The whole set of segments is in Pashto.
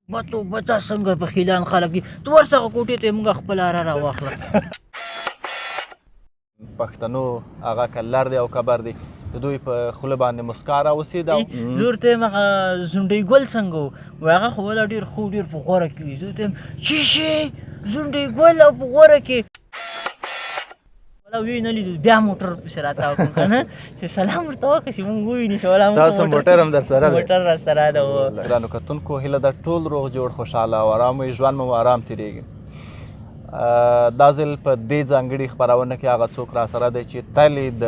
توبه دا څنګه بخیلان خلک دي ته ورڅخه کوټې ته موږ خپل را واخله. پښتنو هغه کلر دی او کبر دی د دوی په خوله باندې مسکا راوسېده او زه ورته یم هغه زونډی ګل څنګه و وایي هغه خو ولا ډېر خو ډېر په غوره کې وي. زه ورته یم چې شي زونډی ګل او په غوره کې ولا وی نه لیدو بیا موټر پسې راتاو کړم که نه چې سلام ورته وکړه چې مونږ وویني چې ولا تاسو موټر هم در سره دی؟ موټر را سره ده. ګرانو کتونکو هیله ده ټول روغ جوړ خوشحاله او ارام وي، ژوند مو ارام تېرېږي. دا ځل په دې ځانګړي خپرونه کې هغه څوک را سره دی چې تل د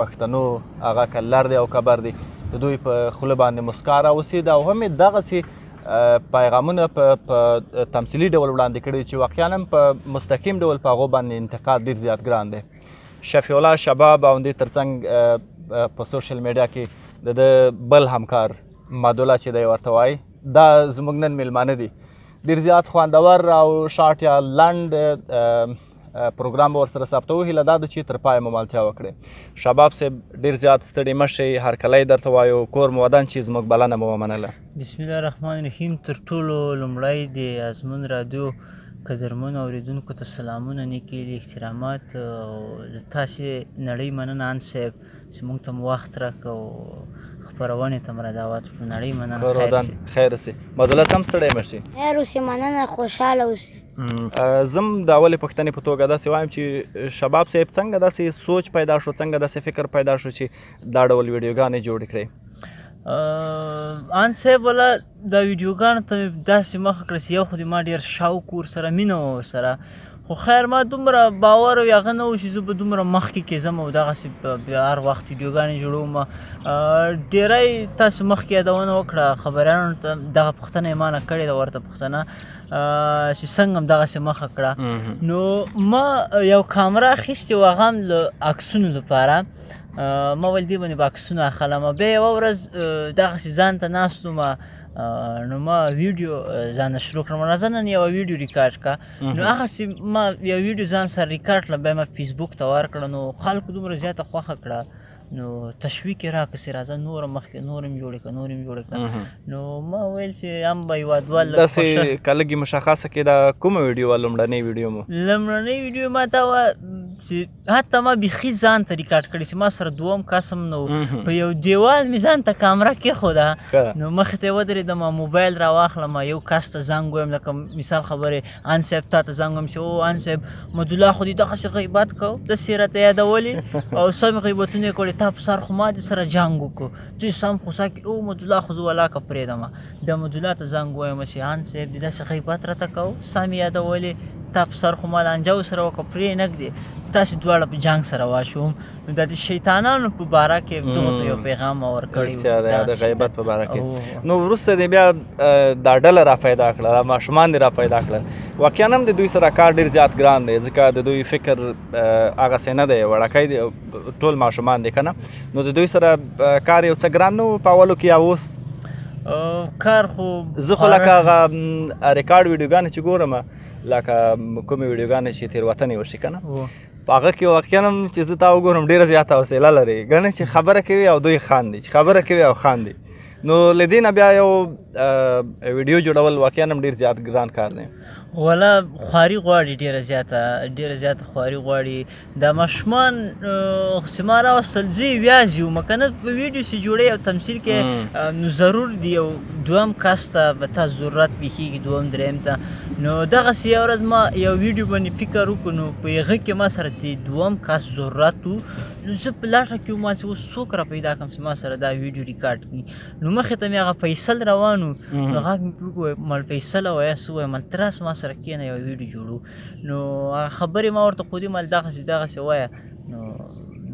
پښتنو هغه کلر دی او کبر دی د دوی په خوله باندې مسکا راوسېده او هم یې دغسې پیغامونه په تمثیلي ډول وړاندې کړي چې واقعا هم په مستقیم ډول په هغو باندې انتقاد ډېر زیات ګران دی. شفیع الله شباب او دې ترڅنګ په سوشل میډیا کې د ده بل همکار مدوله چې دی ورته وایي دا زموږ نن میلمانه دي. ډېر زیات خوندور او شارټ یا لنډ پروګرام به ورسره ثبتوو. هیله دا ده چې تر پایه ممالتیا وکړئ. شباب صاحب ډېر زیات ستړي مه شئ، هرکلی درته وایو کور مو ودان چې زموږ بلنه مو ومنله. بسم الله الرحمن الرحیم. تر ټولو لومړی د ازمون رادیو قدرمنو اورېدونکو ته سلامونه، نیکې احترامات او د تاسې نړۍ مننه ان صاحب چې موږ ته مو وخت راکړه او خپرونې ته مو را دعوت کړو. نړۍ مننه. کور ودان خیر اوسې. مدوله ته هم ستړی مه شي. خیر اوسې، مننه، خوشحاله اوسې. زه هم د اولې پوښتنې په توګه داسې وایم چې شباب صاحب څنګه داسې سوچ پیدا شو، څنګه داسې فکر پیدا شو چې دا ډول ویډیوګانې جوړې کړئ؟ ان صاحب والا دا ویډیوګانو ته مې داسې مخه کړه چې یو خو د ما ډېر شوق ورسره مینه وه ورسره، خو خیر ما دومره باور او هغه نه و چې زه به دومره مخکې کې ځم او دغسې بیا هر وخت ویډیوګانې جوړوم. ډېری تاسو مخکې یادونه وکړه، خبریانو ته دغه پوښتنه یې ما نه کړې ده ورته پوښتنه چې څنګه هم دغسې مخه کړه. نو ما یو کامره اخیستې وه هغه هم له عکسونو لپاره. ما ویل دې باندې به عکسونه اخلم. بیا یوه ورځ دغسې ځان ته ناست وم نو ما ویډیو ځان نه شروع کړم، راځه نن یوه ویډیو ریکارډ کړه. نو هغسې ما یو ویډیو ځان سره ریکارډ کړه، بیا ما فیسبوک ته ورکړه. نو خلکو دومره زیاته خوښه کړه نو تشویق یې راکړه چې راځه نور مخکې نور هم جوړې کړه نور هم جوړې کړه. نو ما ویل چې هم به هېوادوال داسې که لږ یې مشخصه کړې دا کومه ویډیو وه؟ لومړنۍ ویډیو مو لومړنۍ ویډیو ما دا وه چې حتی ما بیخي ځان ته ریکارډ کړې چې ما سره دوم کس هم نه و. په یو دیوال مې ځان ته کامره کېښوده نو مخې ته یې ودرېدم، موبایل را واخلم، یو کس ته زنګ ویم، لکه مثال خبرې ان صاحب تا ته زنګ ویم چې او ان صاحب مدوله خو دې دغسې غیبت کو، داسې یې راته یادولې او سمې غیبتونه یې کړې، تا په سر خو ما دې سره جنګ وکړو، دوی سم خو ساکي او مدوله خو زه ولاکه پرېږدم. بیا مدوله ته زنګ ویم چې ان صاحب دې داسې غیبت راته کو، سم یې یادولې، تا په سر خو ما لانجه ورسره وکړه پرې نږدې، تاسې دواړه په جنګ سره واچوم. نو دا د شیطانانو په باره کې دغو ته یو پیغام ما ورکړی و د غیبت په باره کې. نو وروسته دې بیا دا ډله را پیدا کړه، دا ماشومان دې را پیدا کړل. واقعا هم د دوی سره کار ډېر زیات ګران دی ځکه د دوی فکر هغسې نه دی، وړکی دی، ټول ماشومان دی که نه. نو د دوی سره کار یو څه ګران نه و په اولو کې یا اوس؟ کار خو زه خو لکه هغه ریکارډ ویډیوګانې چې ګورم، لکه کومې ویډیوګانې چې تېروتنې وشي که نه، په هغه کې واقعا هم چې زه تا وګورم ډېره زیاته حوصله لري، ګڼې چې خبره کوي او دوی خاندي، چې خبره کوي او خاندي. نو له دې نه بیا یو ویډیو جوړول واقعا هم ډېر زیات ګران کار دی. والا خواري غواړي، ډېره زیاته خواري غواړي. دا ماشومان چې ما راوستل زه یې ویازې وم که نه په ویډیو چې جوړوي او تمثیل کې نو ضرور دی یو دویم کس ته به تا ضرورت پېښېږي، دویم دریم ته. نو دغسې یوه ورځ ما یو ویډیو باندې فکر وکړو نو په هغه کې ما سره د دویم کس ضرورت و. نو زه په لټه کې وم چې اوس څوک را پیدا کړم چې ما سره دا ویډیو ریکارډ کړي. نو مخې ته مې هغه فیصل روان و، نو غږ مې پرې وویل مل فیصله وایه څه ووایم، مل ته راسه ما سره کښېنه یوه ویډیو جوړو. نو هغه خبرې ما ورته ښودې، مل دغسې وایه. نو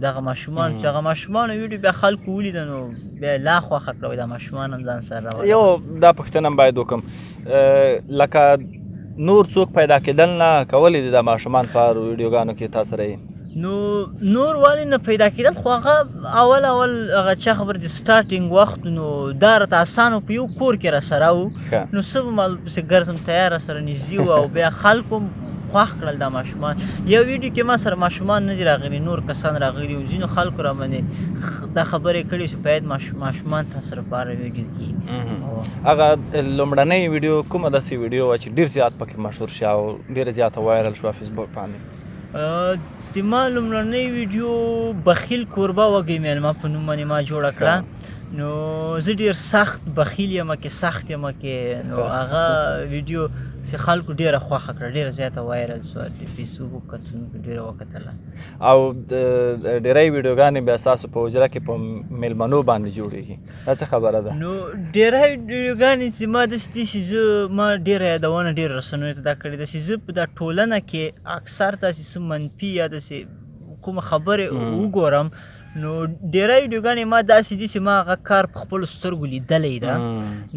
دغه ماشومان چې هغه ماشومانو ویډیو بیا خلکو ولیده نو بیا لا خوښه کړه، وایي دا ماشومان هم ځان سره راوړه. یو دا پوښتنه هم باید وکړم، لکه نور څوک پیدا کېدل نه کولی دي دا ماشومان په ویډیوګانو کې تا سره یې؟ نو نور ولې نه پیدا کېدل، خو هغه اول هغه چا خبر د سټارټینګ وخت نو دا راته اسانه په یو کور کې را سره و. نو څه به ما پسې ګرځم تیار را سره نږدې و او بیا خلکو خوښ کړل دا ماشومان. یو ویډیو کې ما سره ماشومان نه دي راغلي، نور کسان راغلي وو. ځینو خلکو را باندې دا خبرې کړې چې باید ماشومان تاسو لپاره ویډیو کړي. هغه لومړنۍ ویډیو کومه داسې ویډیو وه چې ډېر زیات پکې مشهور شو او ډېره زیاته وایرل شوه فیسبوک باندې؟ د ما لومړنۍ ویډیو بخیل کوربه وږی میلمه په نوم باندې ما جوړه کړه. نو زه ډېر سخت بخیل یم کې، سخت یم کې. نو هغه ویډیو چې خلکو ډېره خوښه کړه، ډېره زیاته وایرل شوه، د فیسبوک کتونکو ډېره وکتله. او ډېری ویډیوګانې بیا ستاسو په حجره کې په میلمنو باندې جوړېږي، دا څه خبره ده؟ نو ډېری ویډیوګانې چې ما داسې دي چې ما ډېره یادونه ډېر رسنیو ته دا کړې ده چې زه په دا ټولنه کې اکثر داسې څه منفي یا داسې کومه خبرې وګورم، نو ډېری ویډیوګانې ما داسې دي چې ما هغه کار په خپلو سترګو لیدلی ده.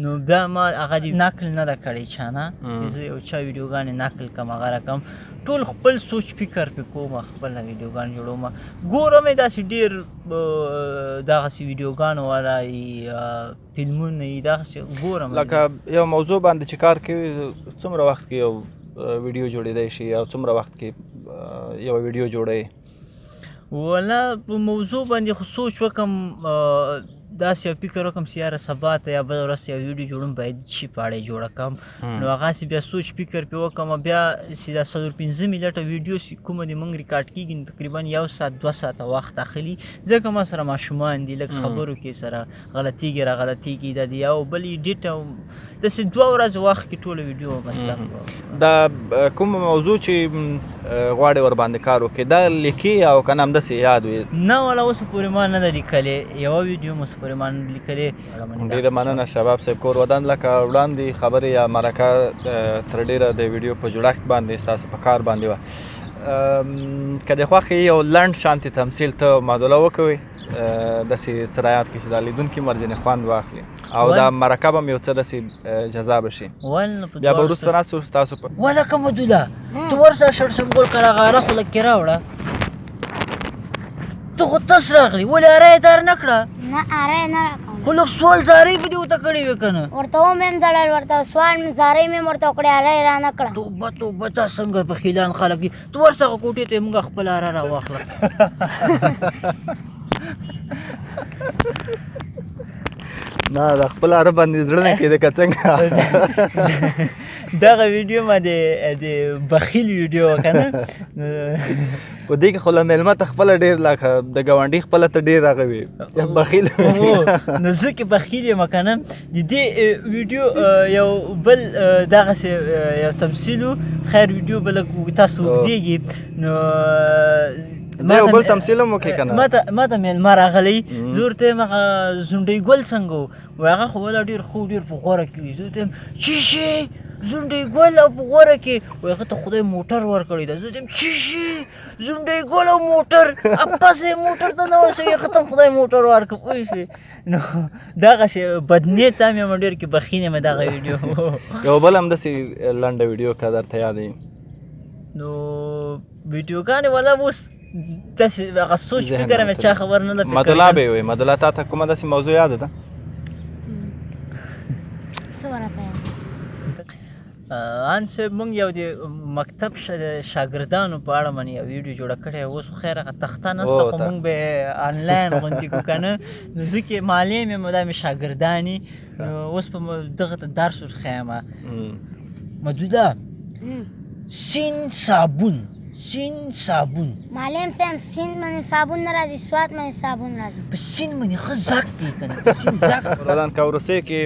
نو بیا ما هغه دې نقل نه ده کړی چا نه چې زه یو چا ویډیوګانې نقل کړم هغه رقم. ټول خپل سوچ فکر پې کوم، خپله ویډیوګانې جوړوم. ګورم یې داسې ډېر دغسې ویډیوګانو والا فلمونه یي دغسې ګورم. لکه یو موضوع باندې چې کار کوي څومره وخت کې یو ویډیو جوړېدی شي او څومره وخت کې یو ویډیو جوړوي؟ ولا په موضوع باندې خو سوچ وکم، داسې یو فکر وکم چې یاره سبا ته یا بله ورځ یو ویډیو جوړم باید چې په اړه یې جوړه کړم. نو هغسې بیا سوچ فکر پرې وکړم. بیا چې دا 115 منټه ویډیو چې کومه د موږ ریکارډ کېږي نو تقریبا 1 ساعت 2 ساعته وخت اخلي، ځکه ما سره ماشومان دي، لږ خبرو کې سره غلطېږي راغلطېږي. دا د یو بل ایډیټ او داسې 2 ورځې وخت کې ټوله ویډیو مطلب. دا کومه موضوع چې غواړې ورباندې کار وکړې دا لیکي او که نه همداسې یاد وي؟ نه ولا اوسه پورې ما نه ده لیکلې، یوه ویډیو مو اوسه پورې ما نه ده لیکلې. ډېره مننه شباب صاحب. کور ودان لکه وړاندې خبرې یا مرکه تر ډېره د ویډیو په جوړښت باندې ستاسو په کار باندې وه. که د خوښې یو لنډ شانتې تمثیل ته معادله وکوئ داسې څه رایاد کړي چې دا لیدونکي مرځنې خوند واخلي او دا مرکه به م یو څه داسې جذابه شي. بیا به وروسته ناستو ستاسو په ولکه مدوله ته ورسه شړشمګل کره غاره خو لږ کې راوړه. ته خو تس راغلي ولې اره یې دار نه کړه؟ نه اره نه راکوم، خو لږ سوال زارۍ به دې ورته کړې وې که نه؟ ورته ومې ځړل، ورته سوال مې زارۍ مې ورته وکړې، اره یې رانه کړه. توبه توبه تا څنګه بخیلان خلک دي. ته ورسه هغه کوټې ته یې موږ خپله اره راواخله. نه د خپل عرب باندې زړه نه کېده که څنګه؟ دغه ویډیو ما د بخیل ویډیو که نه په دې کې خو له میلمه ته خپله ډېر لکه د ګاونډي خپله ته ډېر هغه وي بخیل. نو زه کې بخیل یم که نه. د دې ویډیو یو بل دغسې یو تمثیل و، خیر ویډیو به لږ تاسو اوږدېږي. نو زه یو بل تمثیل هم وکړې که نه؟ ما ته میلمه راغلی، زه ورته یم هغه زونډۍ ګل څنګه و؟ وایي هغه خو والا ډېر ښه ډېر په غوره کې وي. زه ورته یم څه شي زونډۍ ګل او په غوره کې؟ وایي هغه ته خدای موټر ورکړی ده. زه ورته یم څه شي زونډۍ ګل او موټر؟ اپسې موټر ته نه ورسوي، هغه ته خدای موټر ورکړه پوه شوې. نو دغسې بدنیت هم یم ډېر کې بخیل یم دغه ویډیو. یو بل همداسې لنډه ویډیو که درته یاد وي؟ نو ویډیوګانې والا اوس داسې هغه سوچ فکر مې چا خبر نه ده. مدلا به یې وایي. مدلا تا ته کومه داسې موضوع یاده ده؟ څه ورته یم ان صاحب موږ یو د مکتب شاګردانو په اړه باندې یو ویډیو جوړه کړې وه. اوس خو خیر هغه تخته نشته خو موږ به یې آنلاین غوندې کړو که نه. نو زه کې معلم یم، دا مې شاګردانې. اوس په دغه ته درس ورښیم. مدوده سین صابون سین صابون معلم صاحب سین باندې صابون نه راځي، سوات باندې صابون راځي. په سین باندې ښه زک دی که نه؟ په سین زک. ودان که وروستۍ کې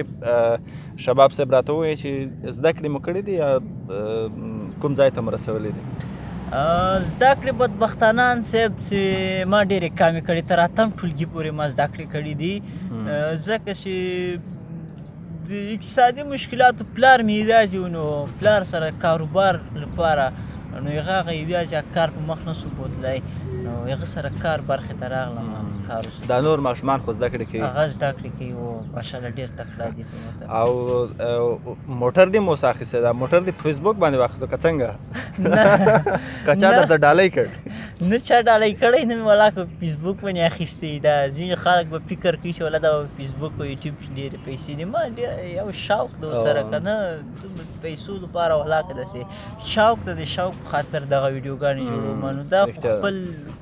شباب صاحب راته ووایي چې زده کړې مو کړې دي یا کوم ځای ته مو رسولی دي؟ زده کړې بدبختانان صاحب چې ما ډېرې کمې کړې، تر 8م ټولګي پورې ما زده کړې کړې دي. ځکه چې د اقتصادي مشکلاتو پلار مې یوازې و، نو پلار سره کاروبار لپاره نو هغه یوازې کار په مخ نه سو بوتلی، نو هغه سره کار برخې ته راغلم. کار دا نور ماشومان خو زده کړې کوي؟ هغه زده کړې کوي او ماشاءالله ډېر تکړه دي په موټر. او موټر دې مو اوس اخیستی دا موټر دې په فیسبوک باندې واخیستو که څنګه؟ که چا درته ډالۍ کړ؟ نه چا ډالۍ کړی نه مې ولا په فیسبوک باندې اخیستی. دا ځینې خلک به فکر کوي چې ولا دا فیسبوک او یوټیوب کې ډېرې پیسې دي. ما ډېر یو شوق دی ورسره که نه پیسو لپاره ولا که داسې شوق ته د شوق په خاطر دغه ویډیوګانې جوړوم نو دا رښتیا ده. خپل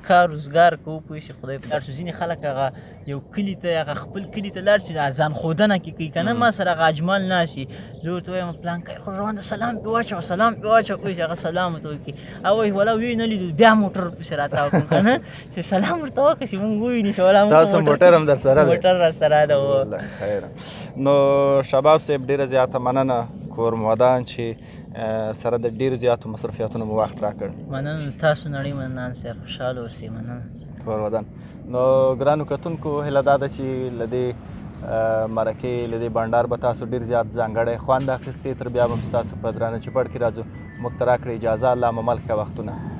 کار روزګار کوو پوه شي خدای په لاړ شو ځینې خلک هغه یو کلي ته هغه خپل کلي ته لاړ شي ځان ښودنه کې کوي که نه ما سره هغه اجمل ناست شي زه ورته وایم پلانکی خو روان ده سلام پرې واچوه سلام پرې واچوه پوه شي هغه سلام ورته وکړي او وایي ولا ویې نه لیدو بیا موټر پسې راتاو کړم که نه چې سلام ورته وکړه چې مونږ وویني چې ولا تاسو موټر هم در سره دی موټر را سره ده والله خیر نو شباب صاحب ډیره زیاته مننه کور مو ودان چې سره د ډیرو زیاتو مصرفیاتونو مو وخت راکړ مننه تاسو نړۍ مننه صاحب خوشحاله اوسئ مننه کور ودان نو ګرانو کتونکو هیله دا ده چې له دې مرکې له دې بنډار به تاسو ډیر زیات ځانګړی خوند اخیستې تر بیا به هم ستاسو په درانه چپړ کې راځو موږ ته راکړئ اجازه الله مو مل ښه وختونه